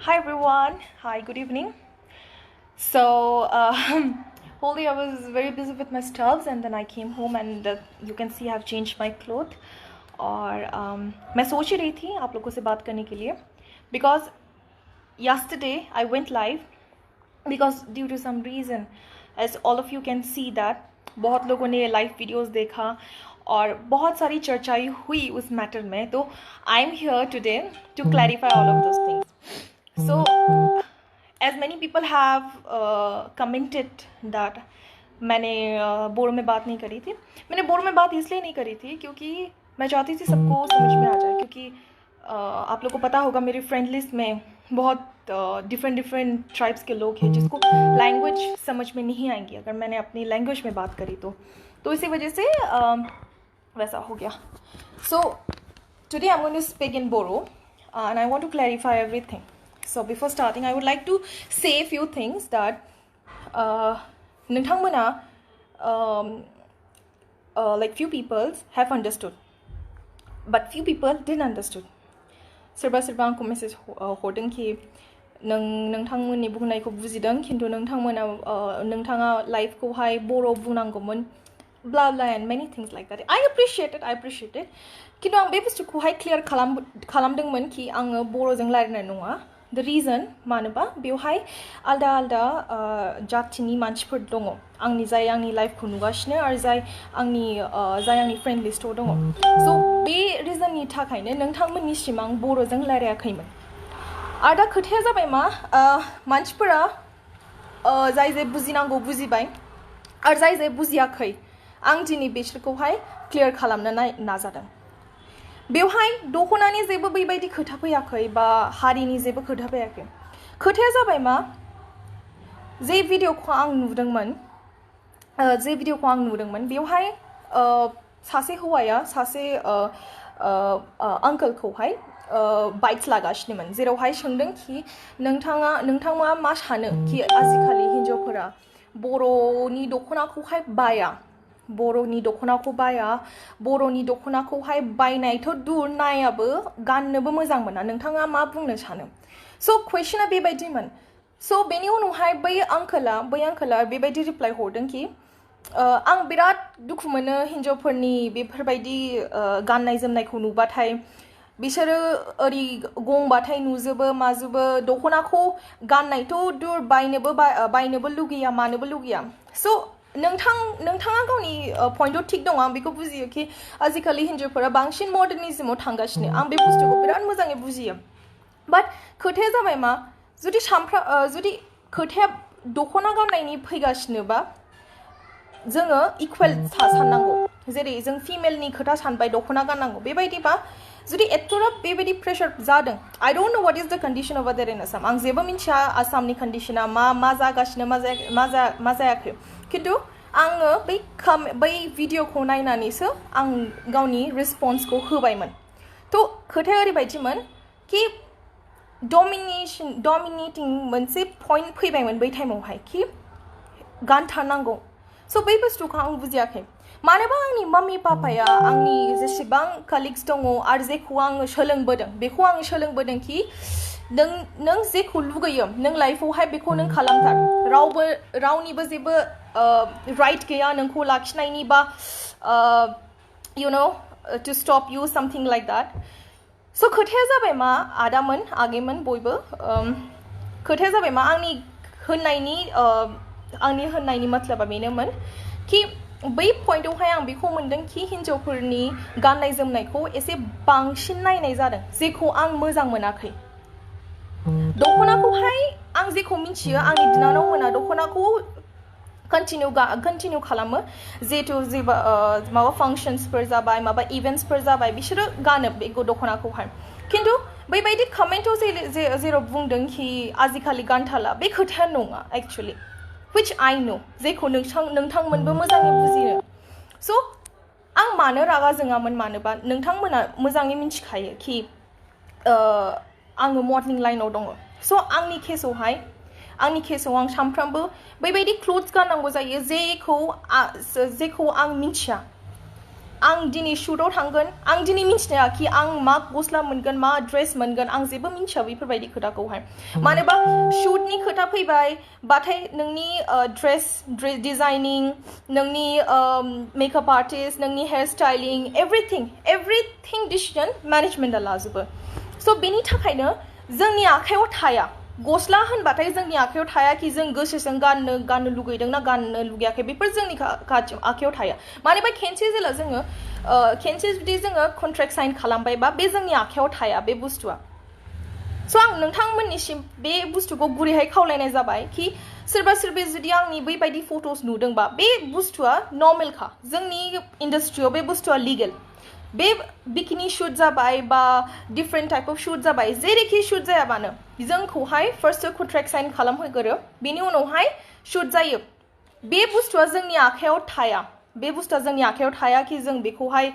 Hi everyone. Hi, good evening. So, whole day I was very busy with my stuffs, and then I came home, and you can see I've changed my clothes. और मैं सोच ही रही थी आप लोगों से बात करने के लिए because yesterday I went live because due to some reason, as all of you can see that बहुत लोगों ने लाइव वीडियोस देखा और बहुत सारी चर्चाएं हुई उस मैटर में. तो I am here today to clarify all of those things. So, as many people have commented that मैंने बोरो में बात नहीं करी थी. मैंने बोरो में बात इसलिए नहीं करी थी क्योंकि मैं चाहती थी सबको समझ में आ जाए, क्योंकि आप लोगों को पता होगा मेरी फ्रेंड लिस्ट में बहुत डिफरेंट ट्राइब्स के लोग हैं जिसको लैंग्वेज समझ में नहीं आएंगी अगर मैंने अपनी लैंग्वेज में बात करी तो इसी वजह से वैसा हो गया. So today I am going to speak in Bodo and I want to clarify everything. So before starting, I would like to say a few things that नोंथांमोना like few people have understood, but few people didn't understood. सोरबा आंखौ message हरदों कि नोंथांमोननि बुंनायखौ बुजिदों खिन्थु नोंथाङा लाइफखौहाय बर' बुंनांगौमोन, blah blah and many things like that. I appreciate it. खिन्थु आं बे बुस्थुखौहाय क्लियार खालामदोंमोन कि आङो बर'जों रायज्लायनाय नङा. द रिजन मानोबा बेवहाय आलदा जातिनि मानसिफोर दङ आंनि लाइफखौ नुगासिनो आरो जाय आंनि फ्रेन्ड लिस्टआव दङ. सो बे रिजननि थाखायनो नोंथांमोननिसिम आं बर'जों रायज्लायाखैमोन. आरो दा खोथाया जाबाय मा, मानसिफोरा जाय बुजिनांगौ बुजिबाय आरो जाय बुजियाखै आं दिनै बिसोरखौहाय क्लियार खालामनो नाजादों. बेवहाय दख'नानि जेबो बेबायदि खोथा फैयाखै बा हारिनि जेबो खोथा फैयाखै. खोथाया जाबाय मा, जे भिडिअखौ आं नुदोंमोन बेवहाय सासे हौवाया सासे आंकोलखौहाय बाइट्स लागासिनोमोन, जेरावहाय सोंदों कि नोंथाङा मा सानो कि आजिखालि हिन्जावफोरा बर'नि दख'नाखौहाय बाया, बर'नि दख'नाखौहाय बायनायथ' दूर नायाबो गाननोबो मोजां मोना. नोंथाङा मा बुंनो सानो? स' कुवेश्चना बेबायदिमोन. स' बेनि उनावहाय बै आंकोला बेबायदि रिप्लाइ हरदों कि आं बिराद दुखु मोनो हिन्जावफोरनि बेफोरबायदि गाननाय जोमनायखौ नुबाथाय. बिसोरो ओरै गंबाथाय नुजोबो माजोबो, दख'नाखौ गाननायथ' दूर बायनोबो लुगैया मानोबो लुगैया. स' नोंथाङा गावनि पइन्टआव थिग दङ, आं बेखौ बुजियो कि आजिखालि हिन्जावफोरा बांसिन मडार्निज्मआव थांगासिनो. आं बे बुस्थुखौ बिराद मोजाङै बुजियो. बाट खोथाया जाबाय मा, जुदि खोथाया दख'ना गाननायनि फैगासिनोबा जोङो इकुवेल साननांगौ. जेरै जों फिमेलनि खोथा सानबाय दख'ना गाननांगौ, बेबायदिबा जुदि एथ'राब बेबायदि प्रेसार जादों, I don't know what is the condition अभार देयर इन आसाम. आं जेबो मिन्थिया आसामनि कन्डिशना मा जागासिनो मा जायाखै. खिन्थु आङो बै भिडिअखौ नायनानैसो आं गावनि रेसपन्सखौ होबायमोन. थ' खोथाया ओरैबायदिमोन कि डमिनेटिं मोनसे पइन्ट फैबायमोन बै टाइमावहाय कि गानथारनांगौ. स' बै बुस्थुखौ आं बुजियाखै. मानोबा आंनि माम्मि पापाया आंनि जेसेबां कालिग्स दङ आरो जेखौ आङो सोलोंबोदों कि नों जेखौ लुगैयो नों लाइफआवहाय बेखौ नों खालामथार. रावनिबो जेबो राइट गैया नोंखौ लाखिनायनि बा टु स्टप यु सामथिं लाइक द्याट. स' खोथाया जाबाय मा, आगैमोन बयबो, खोथाया जाबाय मा, आंनि होननायनि मतलबा बेनोमोन कि बै पइन्टआवहाय आं बेखौ मोनदों कि हिन्जावफोरनि गाननाय जोमनायखौ एसे बांसिन नायनाय जादों, जेखौ आं मोजां मोनाखै. दख'नाखौहाय आं जेखौ मिन्थियो आंनि बिनानावमोना दख'नाखौ कन्टिनिउ खालामो. जेथु माबा फांसन्सफोर जाबाय माबा इभेन्ट्सफोर जाबाय बिसोरो गानो बे दख'नाखौहाय. खिन्थु बैबायदि कमेन्टआव जेराव बुंदों कि आजिखालि गानथाला, बे खोथाया नङा एक्चुअलि, which I know, जेखौ नोंथांमोनबो मोजाङै बुजियो. स' आं मानो रागा जोङामोन, मानोबा नोंथांमोना मोजाङै मिन्थिखायो कि आङो मडेलिं लाइनाव दङ. स' आंनि केसाव आं सानफ्रामबो बैबायदि क्लथ्स गाननांगौ जायो जेखौ आं मिन्थिया. आं दिनै शुटआव थांगोन आं दिनै मिन्थिया कि आं मा गस्ला मोनगोन मा ड्रेस मोनगोन आं जेबो मिन्थिया बेफोरबायदि खोथाखौहाय मानोबा शुटनि खोथा फैबाय बाथाय नोंनि ड्रेस डिजाइनिं नोंनि मेकअप आर्टिस्ट नोंनि हेयर स्टाइलिं एभ्रिथिं डिसिजन मेनेजमेन्टआ लाजोबो स' बेनि थाखायनो जोंनि आखायाव थाया गस्ला होनबाथाय जोंनि आखायाव थाया कि जों गोसोजों गाननो लुगैदों ना गाननो लुगैयाखै बेफोर जोंनि आखायाव थाया मानोबा खेनसे जेला जोङो खेनसे जुदि जोङो कन्ट्रेक्ट साइन खालामबायबा बे जोंनि आखायाव थाया बे बुस्थुआ स' आं नोंथांमोननिसिम बे बुस्थुखौ गुरैहाय खावलायनाय जाबाय कि सोरबा जुदि आंनि बैबायदि फट'स नुदोंबा बे बुस्थुआ नर्मेलखा जोंनि इन्डास्ट्रियाव बे बुस्थुआ लिगेल बे बिकिनी शुट जाबाय बा डिफरेन्ट टाइप अफ शुट जाबाय जेरैखि शुट जाया मानो जोंखौहाय फार्स्ट कन्ट्रेक्ट साइन खालामहोगोरो बेनि उनावहाय शुट जायो बे बुस्थुआ जोंनि आखायाव थाया बे बुस्थुआ जोंनि आखायाव थाया कि जों बेखौहाय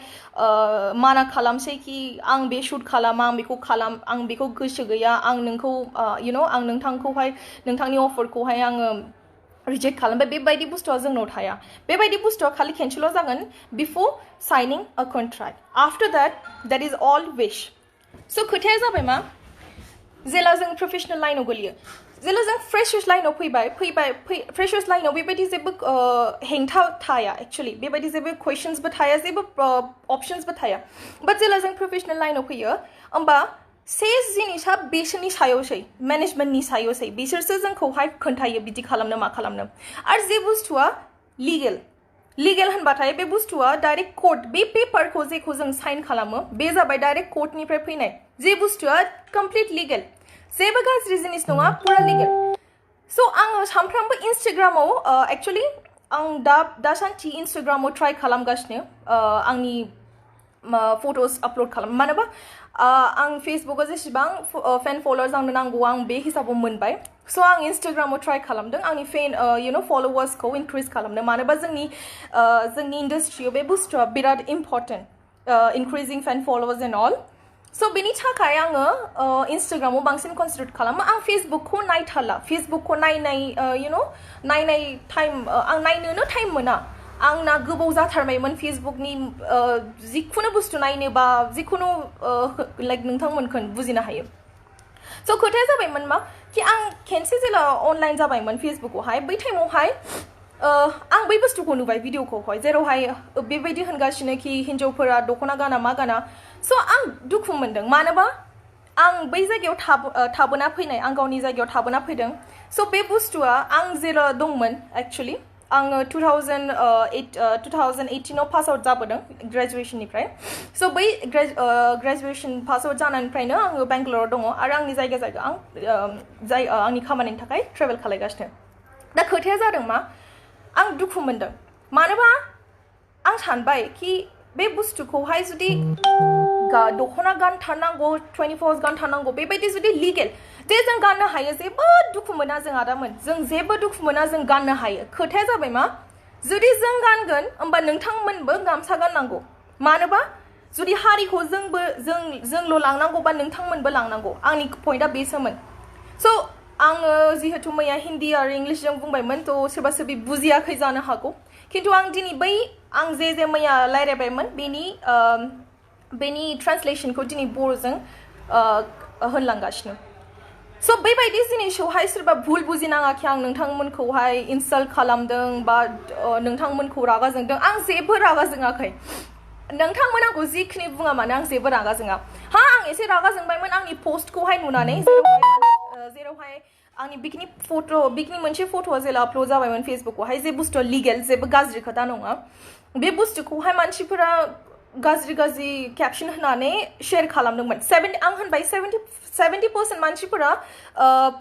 माना खालामसै कि आं बे शुट खालामा आं बेखौ गोसो गैया आं नोंखौ आं नोंथांखौहाय नोंथांनि अफारखौहाय आङो रिजेक्ट खालामबाय बेबायदि बुस्थुआ जोंनाव थाया बेबायदि बुस्थुआ खालि खेनसेल' जागोन before shining a contract after that is all wish स' खोथाया जाबाय मा जेला जों प्रफेशनेल लाइनाव गोलैयो जेला जों फ्रेशार्स लाइनाव फैबाय फ्रेशार्स लाइनाव बेबायदि जेबो हेंथा थाया एक्चुअली बेबायदि जेबो कुवेशन्सबो थाया जेबो अपशन्सबो थाया बाट जेला जों प्रफेशनेल लाइनाव फैयो होमबा से जिनिसा बिसोरनि सायावसै मेनेजमेन्टनि सायावसै बिसोरसो जोंखौहाय खोन्थायो बिदि खालामनो मा खालामनो आरो जे बुस्थुआ लिगेल होनबाथाय बे बुस्थुआ डाइरेक्ट कोर्ट बे पेपारखौ जेखौ जों साइन खालामो बे जाबाय डाइरेक्ट कोर्टनिफ्राय फैनाय जे बुस्थुआ कमप्लिट लिगेल जेबो गाज्रि जिनिस नङा पुरा लिगेल स' आङो सानफ्रामबो इन्स्टाग्रामाव एक्चुअली आं दासान्दि इन्स्टाग्रामाव ट्राइ खालामगासिनो आंनि फट'स आपल'ड खालाम मानोबा आं फेसबुकाव जेसेबां फेन फलोवार्स आंनो नांगौ आं बे हिसाबाव मोनबाय स' आं इन्स्टाग्रामाव ट्राइ खालामदों आंनि फलोवार्सखौ इनक्रिज खालामनो मानोबा जोंनि इन्डास्ट्रियाव बे बुस्थुआ बिराद important increasing fan फलोवार्स and all स' बेनि थाखाय आङो इन्स्टाग्रामाव बांसिन कनसेन्ट्रेट खालामो आं फेसबुकखौ नायथारला फेसबुकखौ नायनाय टाइम आं नायनोनो टाइम मोना आंना गोबाव जाथारबायमोन फेसबुकनि जिखुनु बुस्थु नायनोबा जिखुनु लाइक नोंथांमोनखौ बुजिनो हायो स' खोथाया जाबायमोन मा कि आं खेनसे जेला अनलाइन जाबायमोन फेसबुकआवहाय बै टाइमावहाय आं बै बुस्थुखौ नुबाय भिडिअखौहाय जेरावहाय बेबायदि होनगासिनो कि हिन्जावफोरा दख'ना गाना मा गाना स' आं दुखु मोनदों मानोबा आं बै जायगायाव थाबोना फैनाय आं गावनि जायगायाव थाबोना फैदों स' बे बुस्थुआ आं जेला दंमोन एक्चुअली आङो 2018आव पास आउट जाबोदों ग्रेजुवेशननिफ्राय स' बै ग्रेजुवेशन पास आउट जानायनिफ्रायनो आङो बेंगलराव दङ आरो आंनि जायगा आं आंनि खामानिनि थाखाय ट्रेभेल खालामगासिनो दा खोथाया जादों मा आं दुखु मोनदों मानोबा आं सानबाय कि बे बुस्थुखौहाय जुदि दख'ना गानथारनांगौ 24 आवर्स गानथारनांगौ बेबायदि जुदि लिगेल जे जों गाननो हायो जेबो दुखु मोना जों आदामोन जों जेबो दुखु मोना जों गाननो हायो खोथाया जाबाय मा जुदि जों गानगोन होमबा नोंथांमोनबो गामसा गाननांगौ मानोबा जुदि हारिखौ जोंल' लांनांगौबा नोंथांमोनबो लांनांगौ आंनि पइन्टआ बेसोमोन स' आङो जिहेतु मैया हिन्दी आरो इंलिशजों बुंबायमोन थ' सोरबा सोरबि बुजियाखै जानो हागौ खिन्थु आं दिनै बै आं जे मैया रायज्लायबायमोन बेनि ट्रान्सलेसनखौ दिनै बर'जों होनलांगासिनो स' बेबायदि जिनिसखौहाय सोरबा भुल बुजिनाङाखै आं नोंथांमोनखौहाय इनसाल्ट खालामदों बा नोंथांमोनखौ रागा जोंदों आं जेबो रागा जोङाखै नोंथांमोन आंखौ जिखिनि बुङा मानो आं जेबो रागा जोङा आं एसे रागा जोंबायमोन आंनि पोस्टखौहाय नुनानै जेरावहाय आंनि बिकिनि मोनसे फट'आ जेला आपल'ड जाबायमोन फेसबुकआवहाय जे बुस्थुआ लिगेल जेबो गाज्रि खोथा नङा बे बुस्थुखौहाय मानसिफोरा गाज्रि केपसन होनानै शेयार खालामदोंमोन आं होनबाय 70% मानसिफोरा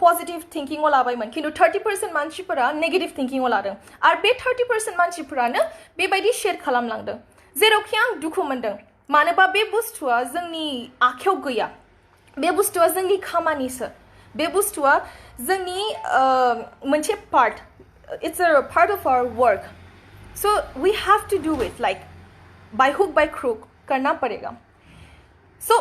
पजिटिभ थिंकिंआव लाबायमोन खिन्थु 30% मानसिफोरा नेगेटिभ थिंकिंआव लादों आरो बे 30% मानसिफोरानो बेबायदि शेयार खालामलांदों जेरावखि आं दुखु मोनदों मानोबा बे बुस्थुआ जोंनि आखायाव गैया बे बुस्थुआ जोंनि खामानिसो बे बुस्थुआ जोंनि मोनसे part it's a part of our work so we have to do it like by hook by crook करना पड़ेगा सो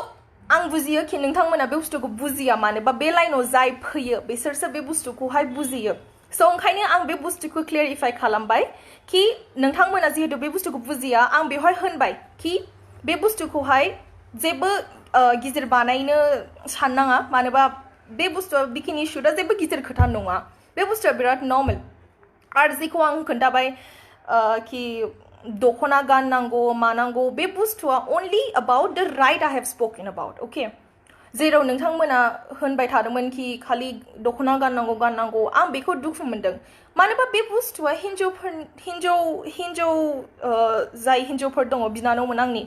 आं बुजियो कि नोंथांमोना बे बुस्थुखौ बुजिया मानोबा बे लाइनाव जाय फैयो बिसोरसो बे बुस्थुखौहाय बुजियो So ओंखायनो आं बे बुस्थुखौ क्लियारिफाइ खालामबाय कि नोंथांमोना जिहेतु बे बुस्थुखौ बुजिया आं बेवहाय होनबाय कि बे बुस्थुखौहाय जेबो गिदिर बानायनो साननाङा मानोबा बे बुस्थुआ बिकिनि शुटआ जेबो गिदिर खोथा नङा बे बुस्थुआ बिराद नर्मेल आरो जेखौ आं खोन्थाबाय कि दखना गाननांगौ मानांगौ बे बुस्थुआ only about the right I have spoken about okay जेराव नोंथांमोना होनबाय थादोंमोन कि खालि दखना गाननांगौ आं बेखौ दुखु मोनदों मानोबा बे बुस्थुआ हिन्जाव जाय हिन्जावफोर दङ बिनानावमोन आंनि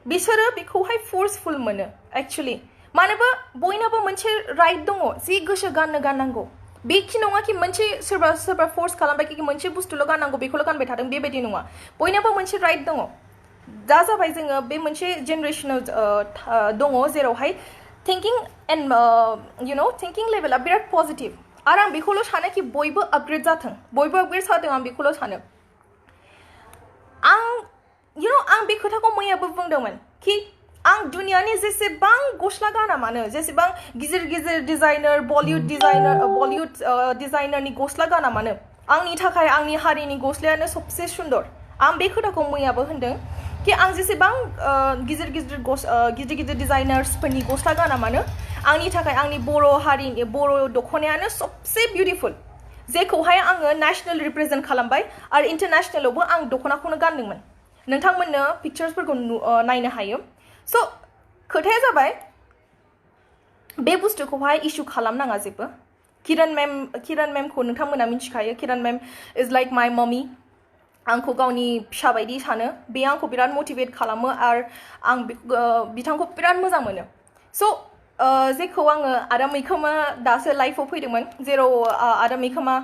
बिसोरो बेखौहाय फोर्सफुल मोनो एक्चुअली मानोबा बयनाबो मोनसे राइट दङ जि गोसो गाननांगौ बेखि नङा कि मोनसे सोरबा फोर्स खालामबाय कि मोनसे बुस्थुल' गाननांगौ बेखौल' गानबाय थादों बेबायदि नङा बयनाबो मोनसे राइट दङ दा जाबाय जोङो बे मोनसे जेनेरेसनाव दङ जेरावहाय थिंकिं एन्ड थिंकिं लेभेला बिराद पजिटिभ आरो आं बेखौल' सानो कि बयबो आपग्रेड जाथों बयबो आपग्रेड जादों आं बेखौल' सानो आं बे खोथाखौ मैयाबो बुंदोंमोन कि आं दुनियानि जेसेबां गस्ला गाना मानो जेसेबां गिदिर डिजाइनार बलिउड डिजाइनारनि गस्ला गाना मानो आंनि थाखाय आंनि हारिनि गस्लायानो सबसे सुन्दर आं बे खोथाखौ मैयाबो होनदों कि आं जेसेबां गिदिर डिजाइनार्सफोरनि गस्ला गाना मानो आंनि थाखाय आंनि बर' हारिनि बर' दखनायानो सबसे बिउटिफुल जेखौहाय आङो नेशनेल रिप्रेजेन्ट खालामबाय आरो इन्टारनेशनेलावबो आं दखनाखौनो गानदोंमोन नोंथांमोननो पिक्चार्सफोरखौ नायनो हायो स' खोथाया जाबाय बे बुस्थुखौहाय इशु खालामनाङा जेबो किरण मेमखौ नोंथांमोना मिथिखायो Kiran ma'am is like my mummy आंखौ गावनि फिसा बायदि सानो बे आंखौ बिराद मटिभेट खालामो आरो आं बिथांखौ बिराद मोजां मोनो स' जेखौ आङो आदा मैखोमा दासो लाइफआव फैदोंमोन जेराव आदा मैखोमा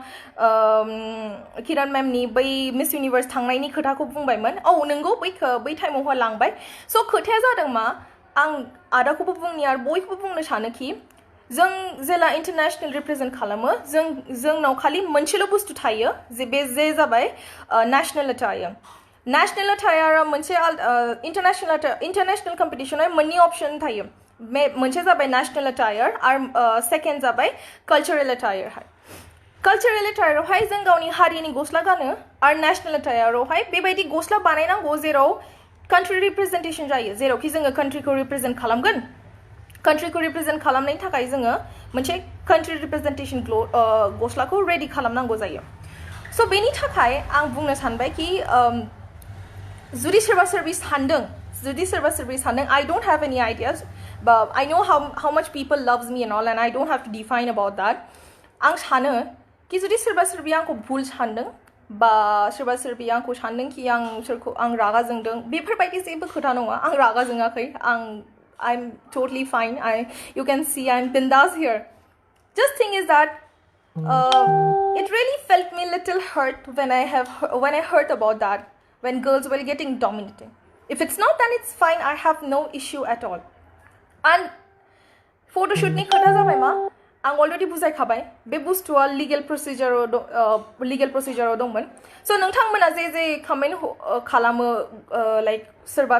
किरण मेमनि बै मिस इउनिभार्स थांनायनि खोथाखौ बुंबायमोन नोंगौ बै टाइमावहाय लांबाय स' खोथाया जादों मा आं आदाखौबो बुंनि आरो बयखौबो बुंनो सानो कि जों जेला इन्टारनेशनेल रिप्रेजेन्ट खालामो जोंनाव खालि मोनसेल' बुस्थु थायो जे जाबाय नेशनेल अटायारा मोनसे इन्टारनेशनेल कम्पिटिसनाव मोननै अप्शन थायो मोनसे जाबाय नेशनेल अटायर आरो सेकेन्ड जाबाय कालचारेल अटायरावहाय जों गावनि हारिनि गस्ला गानो आरो नेशनेल अटायरावहाय बेबायदि गस्ला बानायनांगौ जेराव कान्ट्रि रिप्रेजेन्टेसन जायो जेरावखि जोङो कान्ट्रिखौ रिप्रेजेन्ट खालामगोन कान्ट्रिखौ रिप्रेजेन्ट खालामनायनि थाखाय जोङो मोनसे कान्ट्रि रिप्रेजेन्टेसन गस्लाखौ रेडि खालामनांगौ जायो स' बेनि थाखाय आं बुंनो सानबाय कि जुदि सोरबा सोरबि सानदों I don't have any ideas but I know how much people loves me and all and I don't have to define about that आं सानो कि जुदि सोरबा सोरबि आंखौ भुल सानदों बा सोरबा सोरबि आंखौ सानदों कि आं रागा जोंदों बेफोरबायदि जेबो खोथा नङा आं रागा जोङाखै I'm totally fine you can see I'm bindas here just thing is that it really felt me little hurt when I heard about that when girls were getting dominated if it's not then it's fine I have no issue at all and photoshoot ni khota jabai ma ang already buzaiखाबाय बे बुस्थुआ legal प्रोसिजराव दंमोन so नोंथांमोना जे comment खालामो like सोरबा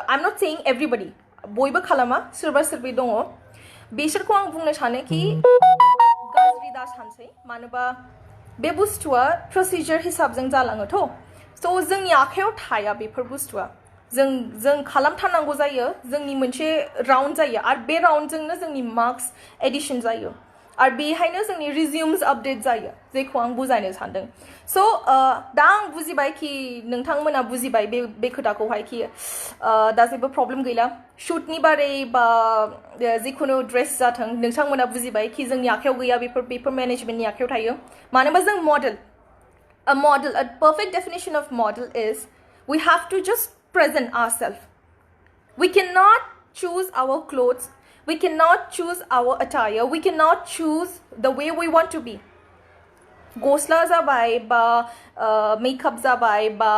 I'm not saying everybody बयबो खालामा सोरबा सोरबि दङ बिसोरखौ आं बुंनो सानो कि गाज्रि दा सानसै मानोबा बे बुस्थुआ प्रोसिजर हिसाबजों जालाङोथ' स' जोंनि आखायाव थाया बेफोर बुस्थुआ जों खालामथारनांगौ जायो जोंनि मोनसे राउन्ड जायो आरो बे राउन्डजोंनो जोंनि मार्क्स एडिशन जायो आरो बेहायनो जोंनि रिज्यूम्स आपडेट जायो जेखौ आं बुजायनो सानदों स' दा आं बुजिबाय कि नोंथांमोना बुजिबाय बे खोथाखौहाय कि दा जेबो प्रब्लेम गैला शुटनि बारै बा जिखुनु ड्रेस जाथों नोंथांमोना बुजिबाय कि जोंनि आखायाव गैया बेफोर मेनेजमेन्टनि आखायाव थायो मानोबा जों a perfect definition of model is we have to just present ourselves we cannot choose our clothes we cannot choose our attire we cannot choose the way we want to be गस्ला जाबाय बा makeup जाबाय बा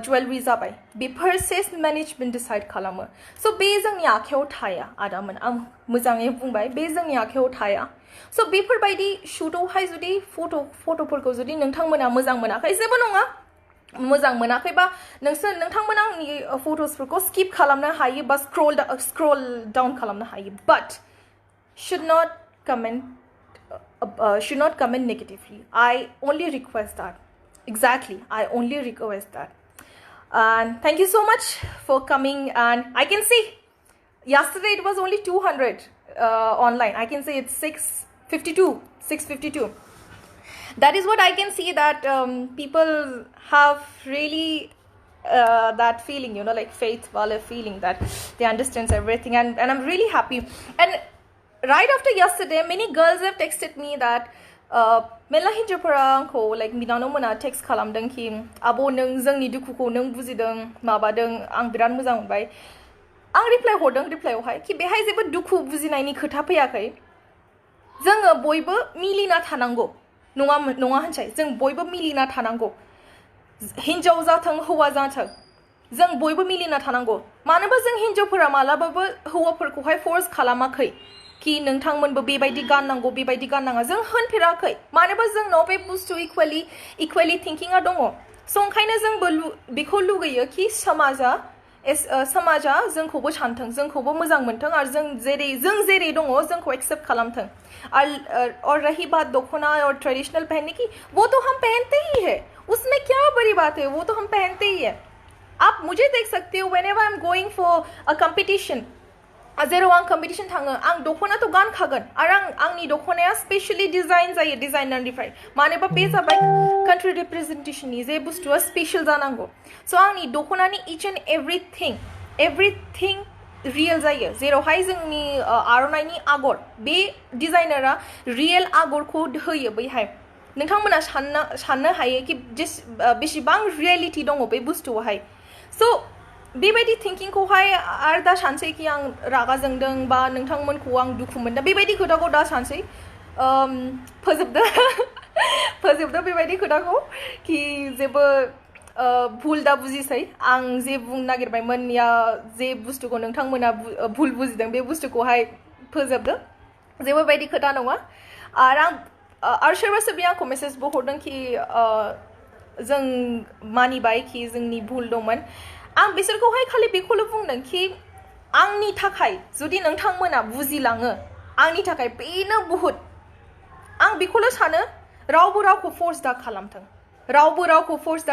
jewellery जाबाय before sales management decide खालामो स' बे जोंनि आखायाव थाया आदामोन आं मोजाङै बुंबाय बे जोंनि आखायाव थाया स' बेफोरबायदि शुटआवहाय जुदि फट'फोरखौ जुदि नोंथांमोना मोजां मोनाखै जेबो नङा मोजां मोनाखैबा नोंथांमोना आंनि फट'सफोरखौ स्किप खालामनो हायो बा स्क्रल डाउन खालामनो हायो बाट should not comment should not comment negatively. I only request that. Exactly, I only request that. And thank you so much for coming. And I can see yesterday it was only 200 online. I can say it's 652. That is what I can see, that people have really that feeling, you know, like faith wala feeling, that they understand everything, and I'm really happy. And right after yesterday, many girls have texted me that मेला हिन्जावफोरा आंखौ like बिनानाव Mona text खालामदों कि आब' नों जोंनि दुखुखौ नों बुजिदों माबादों आं बिराद मोजां मोनबाय। आं रिप्लाइ हरदों रिप्लाइयावहाय कि बेहाय जेबो दुखु बुजिनायनि खोथा फैयाखै, जोङो बयबो मिलिना थानांगौ, नङा होनसाय, जों बयबो मिलिना थानांगौ, हिन्जाव जाथों हौवा जाथों जों बयबो मिलिना थानांगौ। मानोबा जों हिन्जावफोरा मालाबाबो हौवाफोरखौहाय फर्स खालामाखै कि नोंथांमोनबो बेबायदि गाननांगौ बेबायदि गाननाङा, जों होनफेराखै। मानोबा जोंनाव बे बुस्थु इक्वेलि थिंकिंआ दङ। स' ओंखायनो जोंबो बेखौ लुगैयो कि समाजा जोंखौबो सानथों, जोंखौबो मोजां मोनथों, आरो जों जेरै दङ जोंखौ एक्सेप्ट खालामथों। और रही बात दखना और ट्रेडिशनल पहनने की, वो तो हम पहनते ही है, उसमें क्या बड़ी बात है, वो तो हम पहनते ही है। आप मुझे देख सकते हो whenever I'm going for a competition, जेराव आं कम्पिटिशन थाङो, आं दखना तो गानखागोन, आरो आंनि दखनाया स्पेशली डिजाइन जायो डिजाइनारनिफ्राय। मानोबा बे जाबाय कान्ट्रि रिप्रेजेन्टेशननि जे बुस्थुआ स्पेशल जानांगौ। स' आंनि दखनानि इच एन्ड एभ्रिथिं रियेल जायो। जेरावहाय जोंनि आर'नाइनि आगर, बे डिजाइनारा रियेल आगरखौ होयो बैहाय। नोंथांमोना साननो हायो कि बेसेबां रियेलिटि दङ बे बुस्थुआवहाय। स' बेबायदि थिंकिंखौहाय आरो दा सानसै कि आं रागा जोंदों बा नोंथांमोनखौ आं दुखु मोनदों, बेबायदि खोथाखौ दा सानसै। फोजोबदो बेबायदि खोथाखौ कि जेबो भुल दा बुजिसै। आं जे बुंनो नागिरबायमोन या जे बुस्थुखौ नोंथांमोना भुल बुजिदों, बे बुस्थुखौहाय फोजोबदो, जेबो बायदि खोथा नङा। आरो सोरबा सोरबाया आंखौ मेसेजबो हरदों कि जों मानिबाय कि जोंनि भुल दंमोन। आं बिसोरखौहाय खालि बेखौल' बुंदों कि आंनि थाखाय जुदि नोंथांमोना बुजिलाङो, आंनि थाखाय बेनो बुहुत। आं बेखौल' सानो, रावबो रावखौ फर्स दा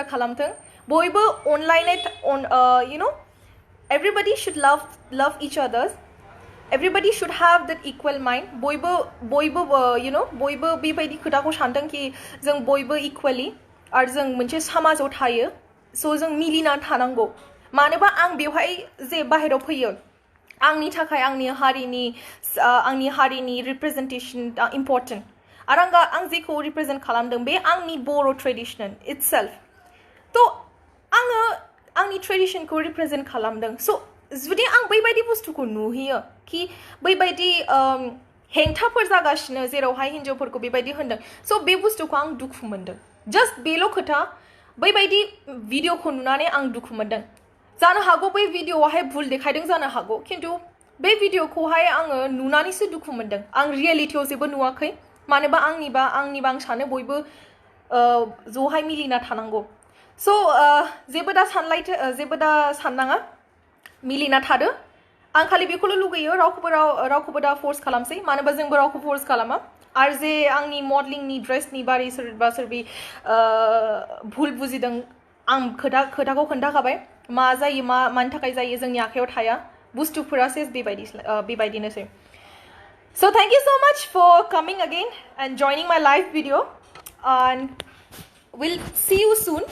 खालामथों, बयबो अनलायनाय, you know, everybody should love each others, everybody should have that equal mind. बयबो you know, बयबो बेबायदि खोथाखौ सानथों कि जों बयबो इक्वेलि, आरो जों मोनसे समाजाव थायो, स' जों मिलिना थानांगौ। मानोबा आं बेवहाय जे बाहेरायाव फैयो, आंनि थाखाय आंनि हारिनि रिप्रेजेन्टेसन इम्परटेन्ट, आरो आं जेखौ रिप्रेजेन्ट खालामदों बे आंनि बर' ट्रेडिसन इटसेल्फ। थ' आङो आंनि ट्रेडिसनखौ रिप्रेजेन्ट खालामदों। स' जुदि आं बैबायदि बुस्थुखौ नुहैयो कि बैबायदि हेंथाफोर जागासिनो, जेरावहाय हिन्जावफोरखौ बेबायदि होनदों, स' बे बुस्थुखौ आं दुखु मोनदों। जास्ट बेल' खोथा, बैबायदि भिडिअखौ नुनानै आं दुखु मोनदों। जानो हागौ बै भिडिअआवहाय भुल देखायदों जानो हागौ, खिन्थु बे भिडिअखौहाय आङो नुनानैसो दुखु मोनदों। आं रियेलिटियाव जेबो नुवाखै। मानोबा आंनिबा आं सानो बयबो ज'हाय मिलिना थानांगौ। स' जेबो दा साननाङा, मिलिना थादो। आं खालि बेखौल' लुगैयो, रावखौबो दा फर्स खालामसै, मानोबा जोंबो रावखौ फर्स खालामा। आरो जे आंनि मडेलिंनि ड्रेसनि बारै सोरबा सोरबि भुल बुजिदों, आं खोथाखौ खोन्थाखाबाय, मा जायो मानि थाखाय जायो जोंनि आखायाव थाया, बुस्थुफोरासो बेबायदिनोसै। So thank you so much for coming again and joining my live video, and we'll see you soon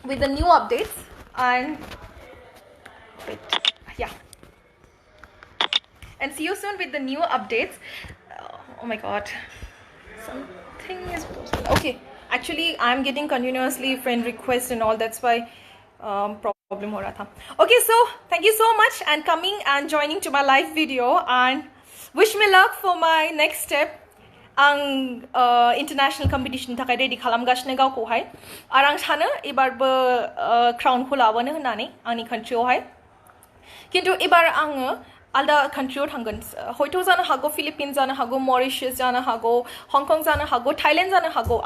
with the new updates. And see you soon with the new updates. Oh my god, something is posted. Okay, actually I'm getting continuously friend requests and all, that's why problem ho raha tha. Okay, so thank you so much and coming and joining to my live video, and wish me luck for my next step. आं international competition थाखाय ready खालामगासिनो गावखौहाय, आरो आं सानो एबारबो क्राउनखौ लाबोनो होननानै आंनि कान्ट्रियावहाय। खिन्थु एबार आङो आलदा कान्ट्रियाव थांगोन, हयथ' जानो हागौ फिलिपिन्स जानो हागौ, मरिशास जानो हागौ, हंकं जानो हागौ, थाइलेण्ड जानो हागौ,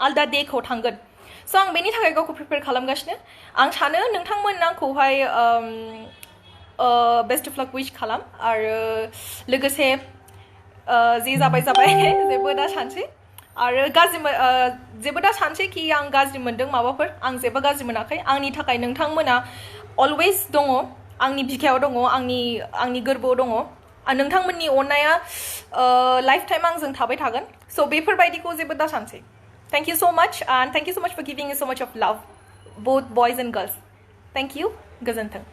आलदा देखौ थांगोन। स' आं बेनि थाखाय गावखौ प्रिपेयार खालामगासिनो। आं सानो नोंथांमोन आंखौहाय बेस्ट अफ लाक विश खालाम, आरो लोगोसे जे जाबाय जाबाय जेबो दा सानसै आरो गाज्रि जेबो दा सानसै कि आं गाज्रि मोनदों माबाफोर आं जेबो गाज्रि मोनाखै आंनि थाखाय नोंथांमोना अलवेज दङ आंनि बिखायाव दङ आंनि गोरबोआव दङ नोंथांमोननि अननाया लाइफ टाइम आंजों थाबाय थागोन स' बेफोरबायदिखौ जेबो दा सानसै थेंक इउ स' माच एन्ड थेंक इउ स' माच फर गिभिं इउ स' माच अफ लाभ both boys and girls. Thank you. Gazanthang.